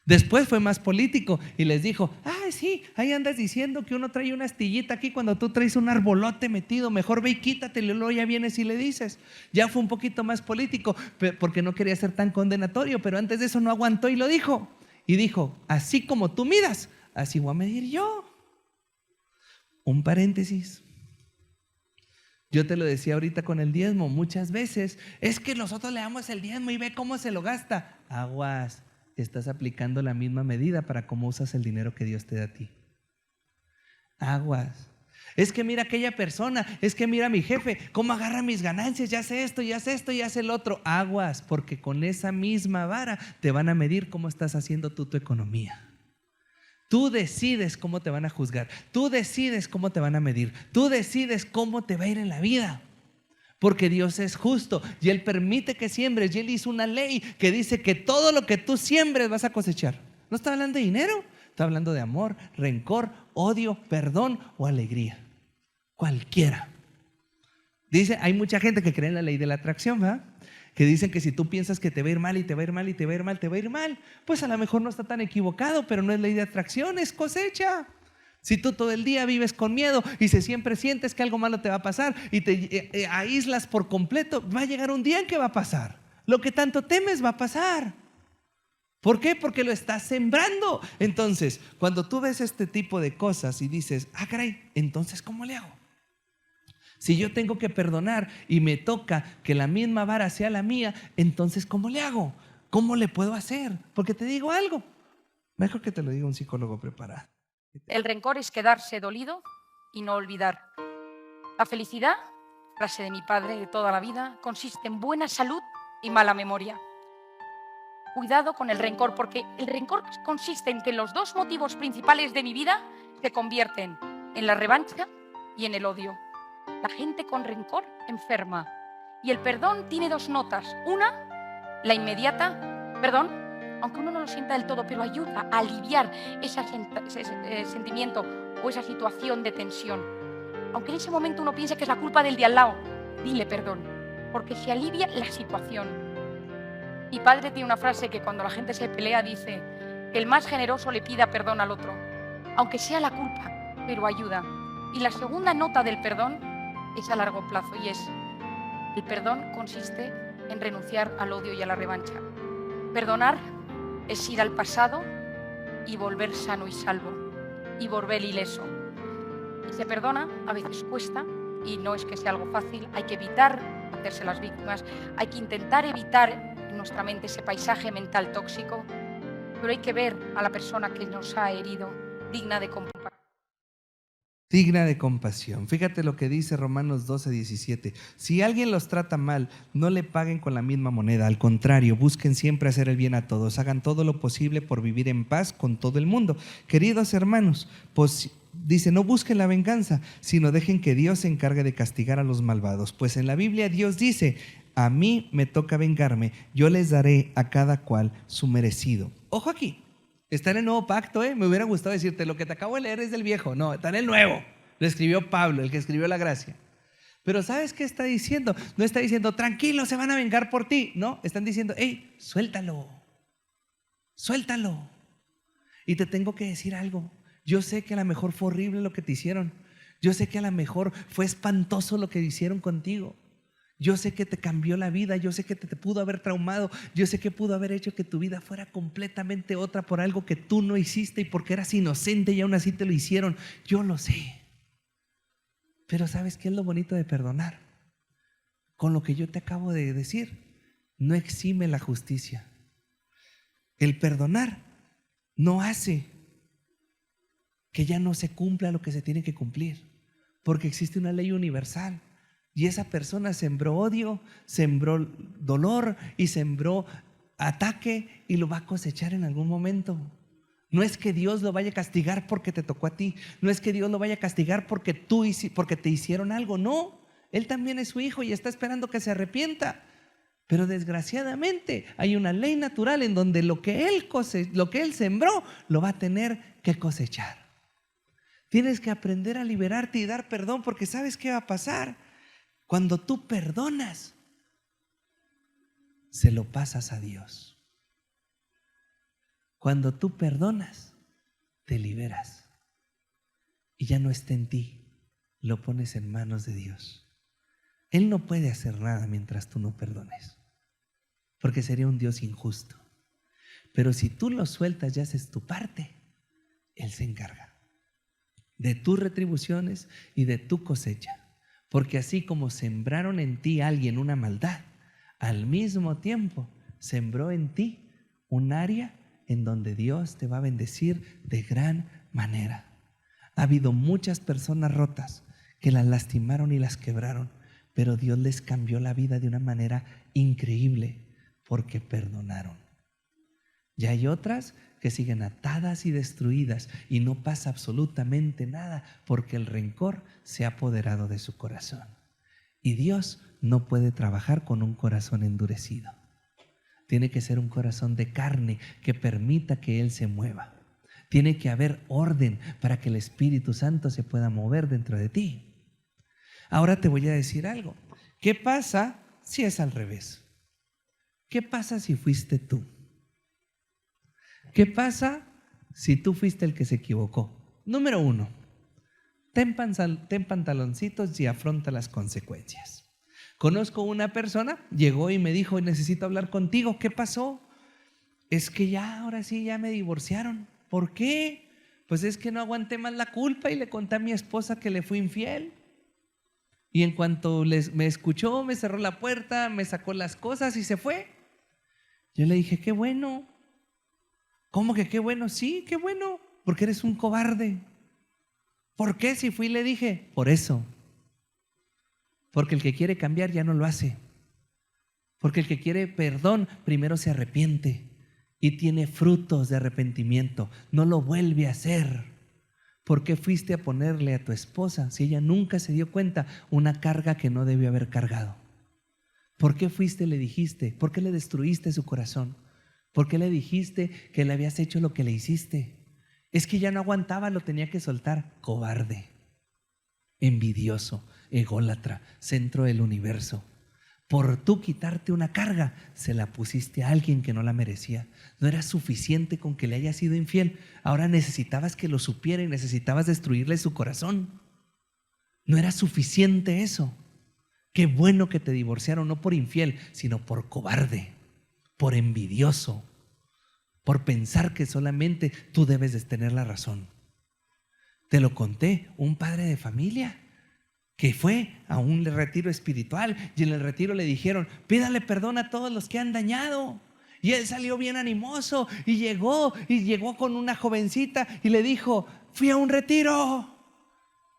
Después fue más político y les dijo: ay, sí, ahí andas diciendo que uno trae una astillita aquí cuando tú traes un arbolote metido, mejor ve y quítatelo, y luego ya vienes y le dices. Ya fue un poquito más político porque no quería ser tan condenatorio, pero antes de eso no aguantó y lo dijo. Y dijo: así como tú midas, así voy a medir yo. Un paréntesis. Yo te lo decía ahorita con el diezmo, muchas veces es que nosotros le damos el diezmo y ve cómo se lo gasta. Aguas. Estás aplicando la misma medida para cómo usas el dinero que Dios te da a ti. Aguas. Es que mira aquella persona, es que mira mi jefe, cómo agarra mis ganancias, ya hace esto, ya hace esto, ya hace el otro. Aguas, porque con esa misma vara te van a medir cómo estás haciendo tú tu economía. Tú decides cómo te van a juzgar, tú decides cómo te van a medir, tú decides cómo te va a ir en la vida. Porque Dios es justo y Él permite que siembres, y Él hizo una ley que dice que todo lo que tú siembres vas a cosechar. No está hablando de dinero, está hablando de amor, rencor, odio, perdón o alegría. Cualquiera. Dice, hay mucha gente que cree en la ley de la atracción, ¿verdad? Que dicen que si tú piensas que te va a ir mal y te va a ir mal y te va a ir mal, te va a ir mal. Pues a lo mejor no está tan equivocado, pero no es ley de atracción, es cosecha. Si tú todo el día vives con miedo y si siempre sientes que algo malo te va a pasar y te aíslas por completo, va a llegar un día en que va a pasar. Lo que tanto temes va a pasar. ¿Por qué? Porque lo estás sembrando. Entonces, cuando tú ves este tipo de cosas y dices: ah, caray, entonces ¿cómo le hago? Si yo tengo que perdonar y me toca que la misma vara sea la mía, entonces ¿cómo le hago? ¿Cómo le puedo hacer? Porque te digo algo, mejor que te lo diga un psicólogo preparado. El rencor es quedarse dolido y no olvidar. La felicidad, frase de mi padre de toda la vida, consiste en buena salud y mala memoria. Cuidado con el rencor, porque el rencor consiste en que los dos motivos principales de mi vida se convierten en la revancha y en el odio. La gente con rencor enferma. Y el perdón tiene dos notas. Una, la inmediata, perdón, aunque uno no lo sienta del todo, pero ayuda a aliviar ese sentimiento o esa situación de tensión. Aunque en ese momento uno piense que es la culpa del de al lado, dile perdón, porque se alivia la situación. Mi padre tiene una frase que cuando la gente se pelea dice que el más generoso le pida perdón al otro, aunque sea la culpa, pero ayuda. Y la segunda nota del perdón es a largo plazo y es: el perdón consiste en renunciar al odio y a la revancha. Perdonar es ir al pasado y volver sano y salvo, y volver ileso. Y se perdona, a veces cuesta, y no es que sea algo fácil. Hay que evitar hacerse las víctimas, hay que intentar evitar en nuestra mente ese paisaje mental tóxico, pero hay que ver a la persona que nos ha herido digna de compasión. digna de compasión. Fíjate lo que dice Romanos 12:17. Si alguien los trata mal, no le paguen con la misma moneda. Al contrario, busquen siempre hacer el bien a todos. Hagan todo lo posible por vivir en paz con todo el mundo. Queridos hermanos, pues dice, no busquen la venganza, sino dejen que Dios se encargue de castigar a los malvados. Pues en la Biblia Dios dice, a mí me toca vengarme, yo les daré a cada cual su merecido. Ojo aquí. Está en el nuevo pacto, me hubiera gustado decirte, lo que te acabo de leer es del viejo. No, está en el nuevo. Lo escribió Pablo, el que escribió la gracia. Pero ¿sabes qué está diciendo? No está diciendo, tranquilo, se van a vengar por ti. No, están diciendo, hey, suéltalo. Suéltalo. Y te tengo que decir algo. Yo sé que a lo mejor fue horrible lo que te hicieron. Yo sé que a lo mejor fue espantoso lo que hicieron contigo. Yo sé que te cambió la vida, yo sé que te pudo haber traumado, yo sé que pudo haber hecho que tu vida fuera completamente otra por algo que tú no hiciste y porque eras inocente y aún así te lo hicieron. Yo lo sé. Pero ¿sabes qué es lo bonito de perdonar? Con lo que yo te acabo de decir, no exime la justicia. El perdonar no hace que ya no se cumpla lo que se tiene que cumplir, porque existe una ley universal. Y esa persona sembró odio, sembró dolor y sembró ataque y lo va a cosechar en algún momento. No es que Dios lo vaya a castigar porque te tocó a ti. No es que Dios lo vaya a castigar porque te hicieron algo. No, Él también es su hijo y está esperando que se arrepienta. Pero desgraciadamente hay una ley natural en donde lo que Él sembró lo va a tener que cosechar. Tienes que aprender a liberarte y dar perdón, porque ¿sabes qué va a pasar? Cuando tú perdonas, se lo pasas a Dios. Cuando tú perdonas, te liberas. Y ya no está en ti, lo pones en manos de Dios. Él no puede hacer nada mientras tú no perdones, porque sería un Dios injusto. Pero si tú lo sueltas y haces tu parte, Él se encarga de tus retribuciones y de tu cosecha. Porque así como sembraron en ti alguien una maldad, al mismo tiempo sembró en ti un área en donde Dios te va a bendecir de gran manera. Ha habido muchas personas rotas que las lastimaron y las quebraron, pero Dios les cambió la vida de una manera increíble porque perdonaron. Y hay otras que siguen atadas y destruidas y no pasa absolutamente nada porque el rencor se ha apoderado de su corazón. Y Dios no puede trabajar con un corazón endurecido. Tiene que ser un corazón de carne que permita que Él se mueva. Tiene que haber orden para que el Espíritu Santo se pueda mover dentro de ti. Ahora te voy a decir algo. ¿Qué pasa si es al revés? ¿Qué pasa si fuiste tú? ¿Qué pasa si tú fuiste el que se equivocó? Número 1, ten pantaloncitos y afronta las consecuencias. Conozco una persona, llegó y me dijo, necesito hablar contigo. ¿Qué pasó? Es que ahora sí, ya me divorciaron. ¿Por qué? Pues es que no aguanté más la culpa y le conté a mi esposa que le fui infiel. Y en cuanto me escuchó, me cerró la puerta, me sacó las cosas y se fue. Yo le dije, qué bueno. ¿Cómo que qué bueno? Sí, qué bueno, porque eres un cobarde. ¿Por qué? Si fui y le dije, por eso. Porque el que quiere cambiar ya no lo hace. Porque el que quiere perdón primero se arrepiente y tiene frutos de arrepentimiento. No lo vuelve a hacer. ¿Por qué fuiste a ponerle a tu esposa, si ella nunca se dio cuenta, una carga que no debió haber cargado? ¿Por qué fuiste y le dijiste? ¿Por qué le destruiste su corazón? ¿Por qué le dijiste que le habías hecho lo que le hiciste? Es que ya no aguantaba, lo tenía que soltar. Cobarde, envidioso, ególatra, centro del universo. Por tú quitarte una carga, se la pusiste a alguien que no la merecía. No era suficiente con que le haya sido infiel. Ahora necesitabas que lo supiera y necesitabas destruirle su corazón. No era suficiente eso. Qué bueno que te divorciaron, no por infiel, sino por cobarde, por envidioso, por pensar que solamente tú debes de tener la razón. Te lo conté, un padre de familia que fue a un retiro espiritual y en el retiro le dijeron, pídale perdón a todos los que han dañado. Y él salió bien animoso y llegó con una jovencita y le dijo, fui a un retiro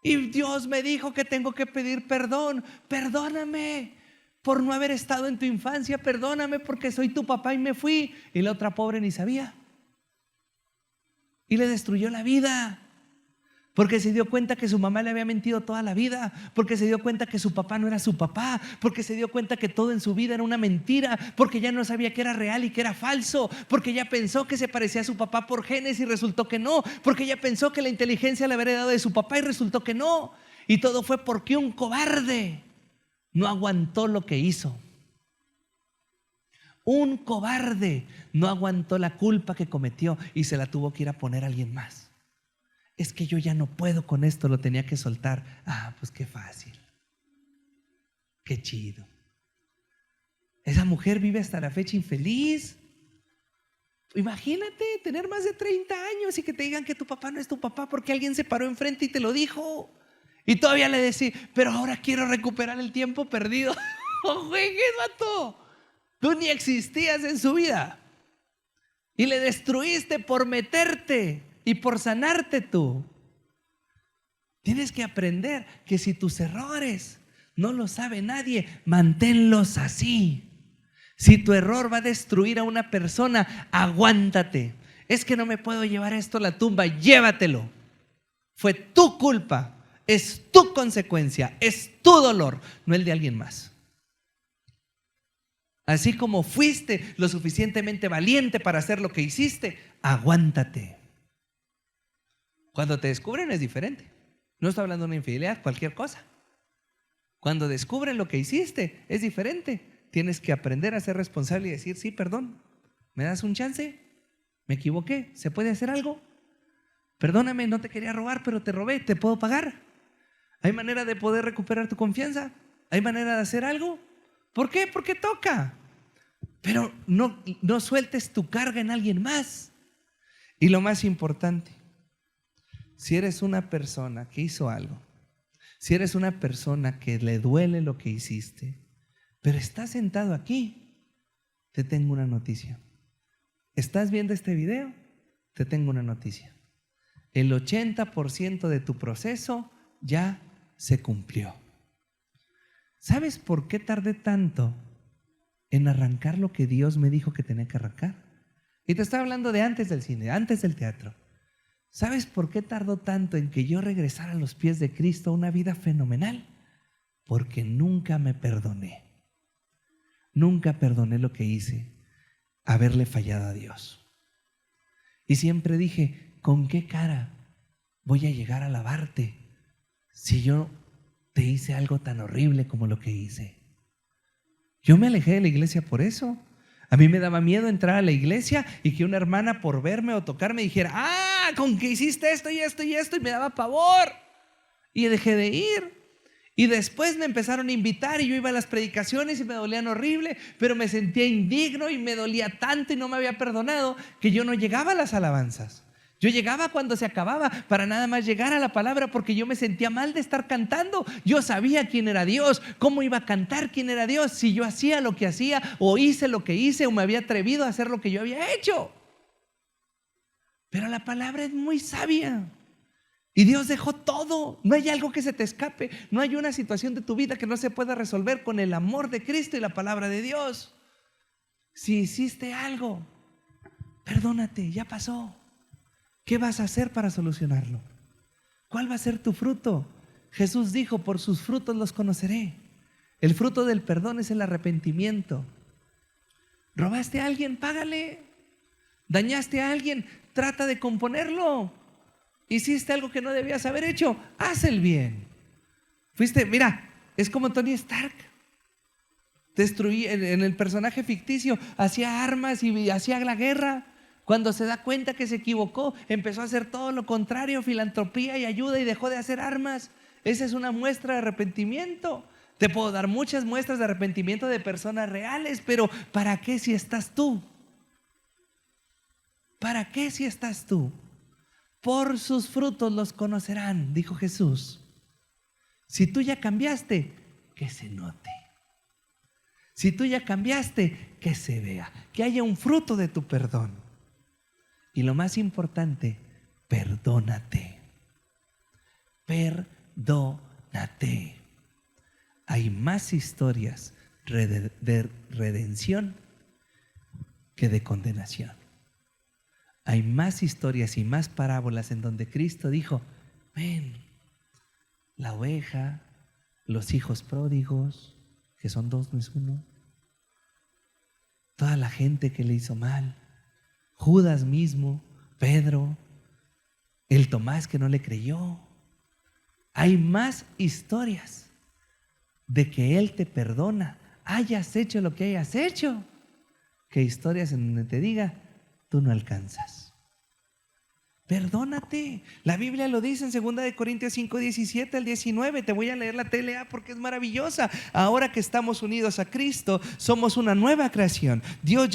Y Dios me dijo que tengo que pedir perdón. Perdóname por no haber estado en tu infancia. Perdóname porque soy tu papá y me fui. Y la otra pobre ni sabía. Y le destruyó la vida. Porque se dio cuenta que su mamá le había mentido toda la vida. Porque se dio cuenta que su papá no era su papá. Porque se dio cuenta que todo en su vida era una mentira. Porque ya no sabía que era real y que era falso. Porque ya pensó que se parecía a su papá por genes y resultó que no. Porque ya pensó que la inteligencia le había heredado de su papá y resultó que no. Y todo fue porque un cobarde no aguantó lo que hizo. Un cobarde no aguantó la culpa que cometió y se la tuvo que ir a poner a alguien más. Es que yo ya no puedo con esto, lo tenía que soltar. Ah, pues qué fácil. Qué chido. Esa mujer vive hasta la fecha infeliz. Imagínate tener más de 30 años y que te digan que tu papá no es tu papá porque alguien se paró enfrente y te lo dijo. Y todavía le decís, pero ahora quiero recuperar el tiempo perdido. ¡Oh, juegues, vato! Tú ni existías en su vida. Y le destruiste por meterte y por sanarte tú. Tienes que aprender que si tus errores no lo sabe nadie, manténlos así. Si tu error va a destruir a una persona, aguántate. Es que no me puedo llevar esto a la tumba, llévatelo. Fue tu culpa, es tu consecuencia, es tu dolor, no el de alguien más. Así como fuiste lo suficientemente valiente para hacer lo que hiciste, aguántate. Cuando te descubren es diferente. No estoy hablando de una infidelidad, cualquier cosa. Cuando descubren lo que hiciste es diferente. Tienes que aprender a ser responsable y decir, sí, perdón, ¿me das un chance? Me equivoqué, ¿se puede hacer algo? Perdóname, no te quería robar, pero te robé, ¿te puedo pagar? ¿Hay manera de poder recuperar tu confianza? ¿Hay manera de hacer algo? ¿Por qué? Porque toca. Pero no sueltes tu carga en alguien más. Y lo más importante, si eres una persona que hizo algo, si eres una persona que le duele lo que hiciste, pero estás sentado aquí, te tengo una noticia. ¿Estás viendo este video? Te tengo una noticia. El 80% de tu proceso ya se cumplió. ¿Sabes por qué tardé tanto en arrancar lo que Dios me dijo que tenía que arrancar? Y te estoy hablando de antes del cine, antes del teatro. ¿Sabes por qué tardó tanto en que yo regresara a los pies de Cristo a una vida fenomenal? Porque nunca me perdoné. Nunca perdoné lo que hice, haberle fallado a Dios. Y siempre dije, ¿con qué cara voy a llegar a alabarte si yo te hice algo tan horrible como lo que hice? Yo me alejé de la iglesia por eso. A mí me daba miedo entrar a la iglesia y que una hermana por verme o tocarme dijera, ah, con que hiciste esto y esto y esto, y me daba pavor. Y dejé de ir. Y después me empezaron a invitar y yo iba a las predicaciones y me dolían horrible, pero me sentía indigno y me dolía tanto y no me había perdonado que yo no llegaba a las alabanzas. Yo llegaba cuando se acababa para nada más llegar a la palabra porque yo me sentía mal de estar cantando. Yo sabía quién era Dios, cómo iba a cantar quién era Dios, si yo hacía lo que hacía o hice lo que hice o me había atrevido a hacer lo que yo había hecho. Pero la palabra es muy sabia. Y Dios dejó todo. No hay algo que se te escape. No hay una situación de tu vida que no se pueda resolver con el amor de Cristo y la palabra de Dios. Si hiciste algo, perdónate, ya pasó. ¿Qué vas a hacer para solucionarlo? ¿Cuál va a ser tu fruto? Jesús dijo, por sus frutos los conoceré. El fruto del perdón es el arrepentimiento. ¿Robaste a alguien? Págale. ¿Dañaste a alguien? Trata de componerlo. ¿Hiciste algo que no debías haber hecho? Haz el bien. Mira, es como Tony Stark. Destruía en el personaje ficticio, hacía armas y hacía la guerra. Cuando se da cuenta que se equivocó, empezó a hacer todo lo contrario, filantropía y ayuda, y dejó de hacer armas. Esa es una muestra de arrepentimiento. Te puedo dar muchas muestras de arrepentimiento de personas reales, pero ¿para qué si estás tú? ¿Para qué si estás tú? Por sus frutos los conocerán, dijo Jesús. Si tú ya cambiaste, que se note. Si tú ya cambiaste, que se vea, que haya un fruto de tu perdón. Y lo más importante, perdónate. Perdónate. Perdónate. Hay más historias de redención que de condenación. Hay más historias y más parábolas en donde Cristo dijo: ven, la oveja, los hijos pródigos, que son dos, no es uno, toda la gente que le hizo mal, Judas mismo, Pedro, el Tomás que no le creyó. Hay más historias de que Él te perdona, hayas hecho lo que hayas hecho, que historias en donde te diga: tú no alcanzas. Perdónate. La Biblia lo dice en 2 Corintios 5, 17 al 19. Te voy a leer la TLA porque es maravillosa. Ahora que estamos unidos a Cristo, somos una nueva creación. Dios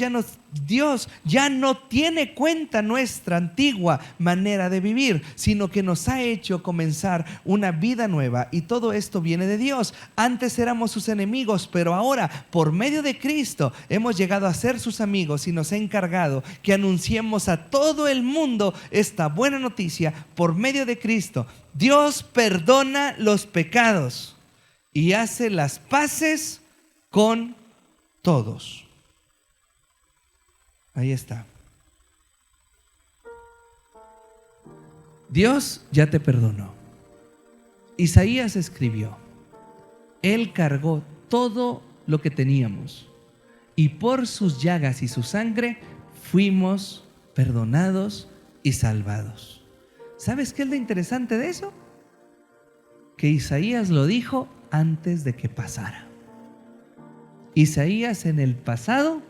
ya no tiene cuenta nuestra antigua manera de vivir, sino que nos ha hecho comenzar una vida nueva, y todo esto viene de Dios. Antes éramos sus enemigos, pero ahora por medio de Cristo hemos llegado a ser sus amigos, y nos ha encargado que anunciemos a todo el mundo esta buena noticia. Por medio de Cristo, Dios perdona los pecados y hace las paces con todos. Ahí está. Dios ya te perdonó. Isaías escribió: Él cargó todo lo que teníamos, y por sus llagas y su sangre fuimos perdonados y salvados. ¿Sabes qué es lo interesante de eso? Que Isaías lo dijo antes de que pasara. Isaías en el pasado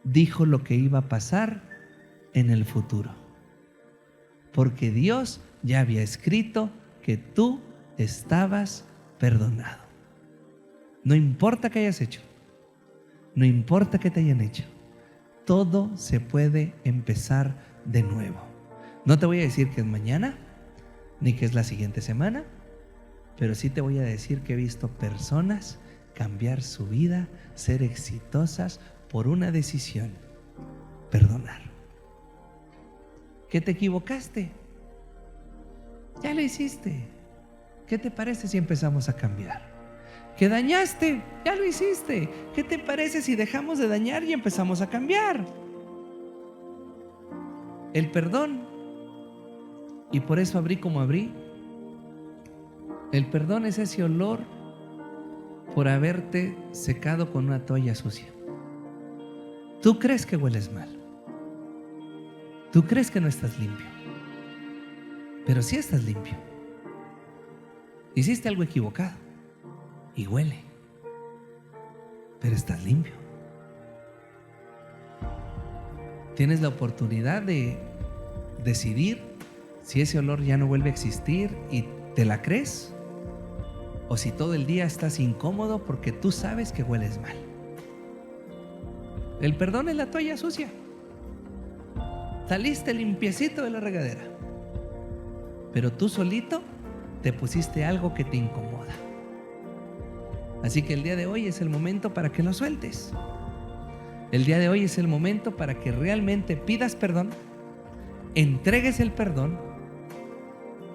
dijo lo que iba a pasar en el futuro, porque Dios ya había escrito que tú estabas perdonado. No importa qué hayas hecho, no importa qué te hayan hecho, todo se puede empezar de nuevo. No te voy a decir que es mañana, ni que es la siguiente semana, pero sí te voy a decir que he visto personas cambiar su vida, ser exitosas por una decisión: perdonar. ¿Que te equivocaste? Ya lo hiciste. ¿Qué te parece si empezamos a cambiar? ¿Que dañaste? Ya lo hiciste. ¿Qué te parece si dejamos de dañar y empezamos a cambiar? El perdón, y por eso abrí como abrí, el perdón es ese olor por haberte secado con una toalla sucia. Tú crees que hueles mal, tú crees que no estás limpio, pero sí estás limpio. Hiciste algo equivocado y huele, pero estás limpio. Tienes la oportunidad de decidir si ese olor ya no vuelve a existir y te la crees, o si todo el día estás incómodo porque tú sabes que hueles mal. El perdón es la toalla sucia. Saliste limpiecito de la regadera, pero tú solito te pusiste algo que te incomoda. Así que el día de hoy es el momento para que lo sueltes. El día de hoy es el momento para que realmente pidas perdón, entregues el perdón,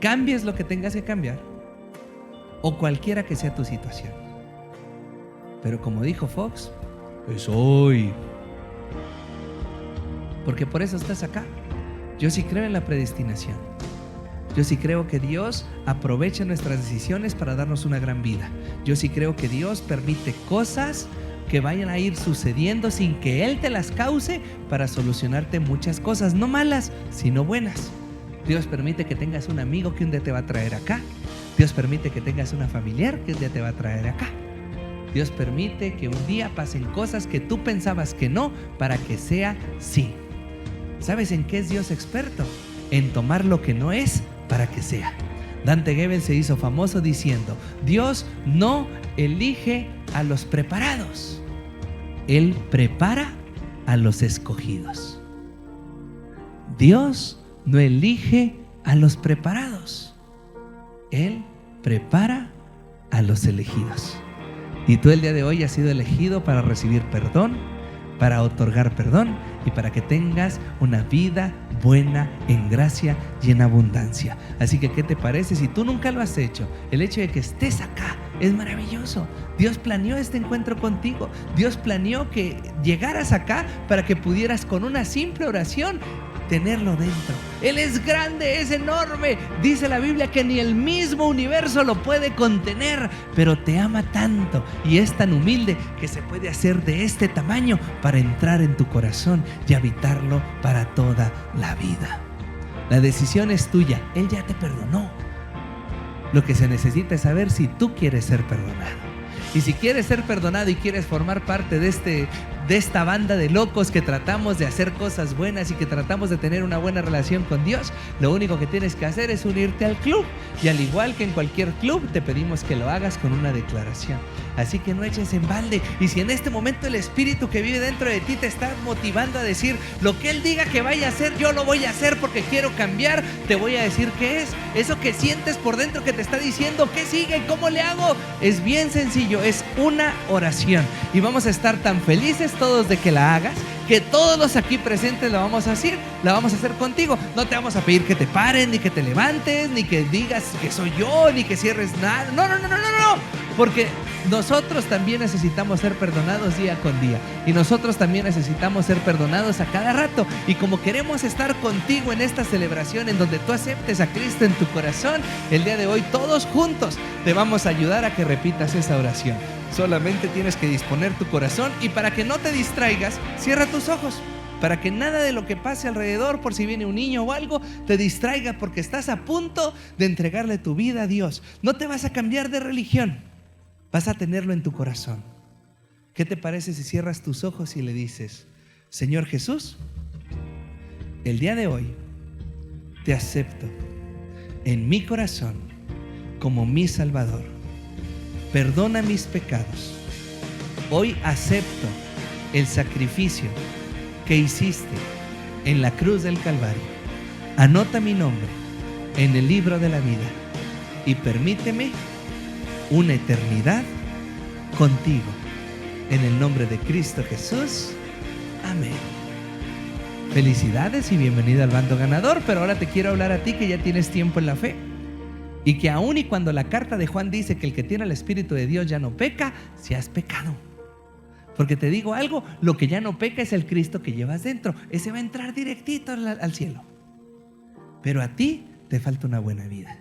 cambies lo que tengas que cambiar, o cualquiera que sea tu situación. Pero como dijo Fox, es hoy. Porque por eso estás acá. Yo sí creo en la predestinación. Yo sí creo que Dios aprovecha nuestras decisiones para darnos una gran vida. Yo sí creo que Dios permite cosas que vayan a ir sucediendo sin que Él te las cause, para solucionarte muchas cosas, no malas, sino buenas. Dios permite que tengas un amigo que un día te va a traer acá. Dios permite que tengas una familiar que un día te va a traer acá. Dios permite que un día pasen cosas que tú pensabas que no, para que sea sí. ¿Sabes en qué es Dios experto? En tomar lo que no es para que sea. Dante Gebel se hizo famoso diciendo: Dios no elige a los preparados, Él prepara a los escogidos. Dios no elige a los preparados, Él prepara a los elegidos. Y tú el día de hoy has sido elegido para recibir perdón, para otorgar perdón y para que tengas una vida buena en gracia y en abundancia. Así que, ¿qué te parece si tú nunca lo has hecho? El hecho de que estés acá es maravilloso. Dios planeó este encuentro contigo. Dios planeó que llegaras acá para que pudieras con una simple oración tenerlo dentro. Él es grande, es enorme. Dice la Biblia que ni el mismo universo lo puede contener, pero te ama tanto y es tan humilde que se puede hacer de este tamaño para entrar en tu corazón y habitarlo para toda la vida. La decisión es tuya. Él ya te perdonó. Lo que se necesita es saber si tú quieres ser perdonado. Y si quieres ser perdonado y quieres formar parte de esta banda de locos que tratamos de hacer cosas buenas y que tratamos de tener una buena relación con Dios, lo único que tienes que hacer es unirte al club. Y al igual que en cualquier club, te pedimos que lo hagas con una declaración. Así que no eches en balde. Y si en este momento el Espíritu que vive dentro de ti te está motivando a decir: lo que Él diga que vaya a hacer, yo lo voy a hacer porque quiero cambiar, te voy a decir qué es. Eso que sientes por dentro que te está diciendo: ¿qué sigue? ¿Cómo le hago? Es bien sencillo, es una oración. Y vamos a estar tan felices todos de que la hagas, que todos los aquí presentes la vamos a hacer contigo. No te vamos a pedir que te pares, ni que te levantes, ni que digas que soy yo, ni que cierres nada. No. Porque nosotros también necesitamos ser perdonados día con día. Y nosotros también necesitamos ser perdonados a cada rato. Y como queremos estar contigo en esta celebración en donde tú aceptes a Cristo en tu corazón, el día de hoy todos juntos te vamos a ayudar a que repitas esa oración. Solamente tienes que disponer tu corazón, y para que no te distraigas, cierra tus ojos, para que nada de lo que pase alrededor, por si viene un niño o algo, te distraiga, porque estás a punto de entregarle tu vida a Dios. No te vas a cambiar de religión, vas a tenerlo en tu corazón. ¿Qué te parece si cierras tus ojos y le dices: Señor Jesús, el día de hoy te acepto en mi corazón como mi Salvador? Perdona mis pecados. Hoy acepto el sacrificio que hiciste en la cruz del Calvario. Anota mi nombre en el libro de la vida y permíteme una eternidad contigo. En el nombre de Cristo Jesús. Amén. Felicidades y bienvenido al bando ganador. Pero ahora te quiero hablar a ti que ya tienes tiempo en la fe. Y que aun y cuando la carta de Juan dice que el que tiene el Espíritu de Dios ya no peca, si has pecado. Porque te digo algo, lo que ya no peca es el Cristo que llevas dentro. Ese va a entrar directito al cielo. Pero a ti te falta una buena vida.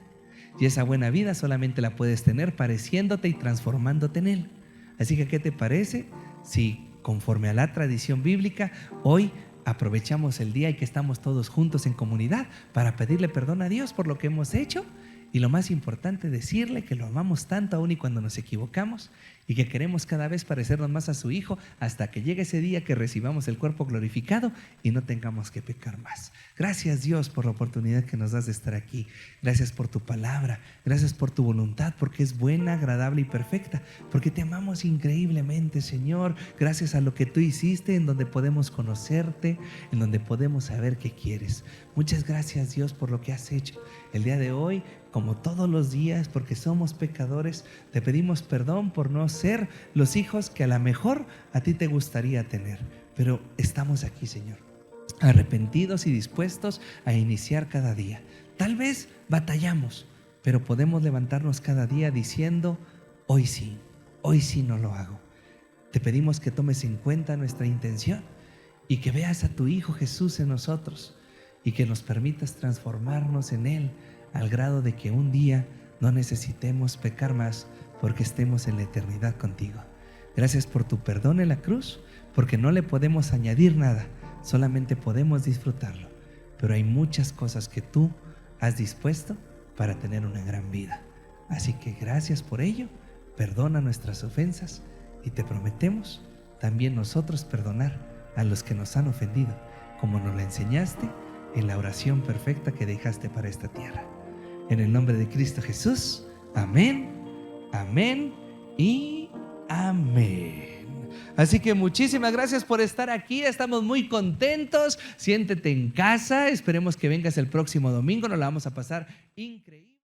Y esa buena vida solamente la puedes tener pareciéndote y transformándote en Él. Así que, ¿qué te parece si, conforme a la tradición bíblica, hoy aprovechamos el día y que estamos todos juntos en comunidad para pedirle perdón a Dios por lo que hemos hecho? Y lo más importante, decirle que lo amamos tanto aún y cuando nos equivocamos, y que queremos cada vez parecernos más a su Hijo hasta que llegue ese día que recibamos el cuerpo glorificado y no tengamos que pecar más. Gracias, Dios, por la oportunidad que nos das de estar aquí. Gracias por tu palabra, gracias por tu voluntad, porque es buena, agradable y perfecta, porque te amamos increíblemente, Señor. Gracias a lo que tú hiciste, en donde podemos conocerte, en donde podemos saber qué quieres. Muchas gracias, Dios, por lo que has hecho el día de hoy. Como todos los días, porque somos pecadores, te pedimos perdón por no ser los hijos que a lo mejor a ti te gustaría tener. Pero estamos aquí, Señor, arrepentidos y dispuestos a iniciar cada día. Tal vez batallamos, pero podemos levantarnos cada día diciendo: hoy sí no lo hago. Te pedimos que tomes en cuenta nuestra intención y que veas a tu Hijo Jesús en nosotros y que nos permitas transformarnos en Él, al grado de que un día no necesitemos pecar más, porque estemos en la eternidad contigo. Gracias por tu perdón en la cruz, porque no le podemos añadir nada, solamente podemos disfrutarlo. Pero hay muchas cosas que tú has dispuesto para tener una gran vida. Así que gracias por ello, perdona nuestras ofensas y te prometemos también nosotros perdonar a los que nos han ofendido, como nos lo enseñaste en la oración perfecta que dejaste para esta tierra. En el nombre de Cristo Jesús, amén, amén y amén. Así que muchísimas gracias por estar aquí, estamos muy contentos. Siéntete en casa, esperemos que vengas el próximo domingo, nos la vamos a pasar increíble.